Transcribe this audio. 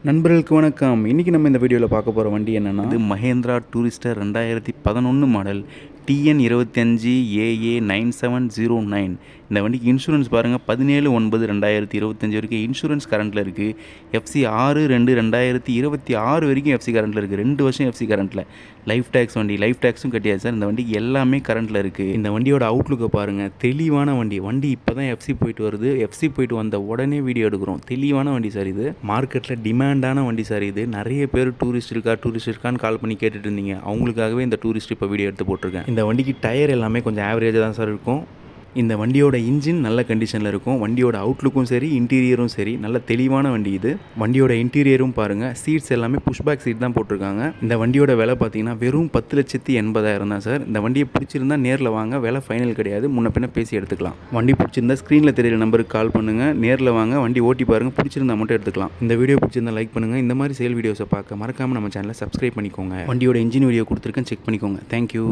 நண்பர்களுக்கு வணக்கம். இன்றைக்கி நம்ம இந்த வீடியோவில் பார்க்க போகிற வண்டி என்னென்னா, இது மஹேந்திரா டூரிஸ்டர் 2011 மாடல் TN25AA9709. இந்த வண்டிக்கு இன்சூரன்ஸ் பாருங்கள், 17/9/2025 வரைக்கும் இன்சூரன்ஸ் கரண்ட்டில் இருக்குது. FC 6/2/2026 வரைக்கும் FC கரண்ட்டில் இருக்குது. 2 வருஷம் FC கரண்ட்டில். லைஃப் டேக்ஸ் வண்டி, லைஃப் டேக்ஸும் கட்டியாச்சு சார். இந்த வண்டிக்கு எல்லாமே கரண்ட்டில் இருக்குது. இந்த வண்டியோட அவுட்லுக்கை பாருங்கள், தெளிவான வண்டி. வண்டி இப்போ தான் FC போயிட்டு வருது. FC போயிட்டு வந்த உடனே வீடியோ எடுக்கிறோம். தெளிவான வண்டி சார். இது மார்க்கெட்டில் டிமாண்டான வண்டி சார். இது நிறைய பேர் டூரிஸ்ட் இருக்கான்னு கால் பண்ணி கேட்டுட்டு இருந்தீங்க. அவங்களுக்காகவே இந்த டூரிஸ்ட் இப்போ வீடியோ எடுத்து போட்டிருக்கேன். இந்த வண்டிக்கு டயர் எல்லாமே கொஞ்சம் ஆவரேஜாக தான் சார் இருக்கும். இந்த வண்டியோட இன்ஜின் நல்ல கண்டிஷனில் இருக்கும். வண்டியோட அவுட்லுக்கும் சரி, இன்டீரியரும் சரி, நல்ல தெளிவான வண்டி இது. வண்டியோட இன்டீரியரும் பாருங்கள், சீட்ஸ் எல்லாமே புஷ்பேக் சீட் தான் போட்டிருக்காங்க. இந்த வண்டியோட விலை பார்த்தீங்கன்னா வெறும் 10,80,000 தான் சார். இந்த வண்டியை பிடிச்சிருந்தா நேரில் வாங்க, விலை ஃபைனல் கிடையாது, முன்ன பின்ன பேசி எடுத்துக்கலாம். வண்டி பிடிச்சிருந்தா ஸ்க்ரீனில் தெரியிற நம்பருக்கு கால் பண்ணுங்கள், நேரில் வாங்க, வண்டி ஓட்டி பாருங்கள், பிடிச்சிருந்தா மட்டும் எடுத்துக்கலாம். இந்த வீடியோ பிடிச்சிருந்தா லைக் பண்ணுங்கள். இந்த மாதிரி சேல் வீடியோஸை பார்க்க மறக்காமல் நம்ம சேனலை சப்ஸ்கிரைப் பண்ணிக்கோங்க. வண்டியோட இன்ஜின் வீடியோ கொடுத்துருக்கேன், செக் பண்ணிக்கோங்க. தேங்க்யூ.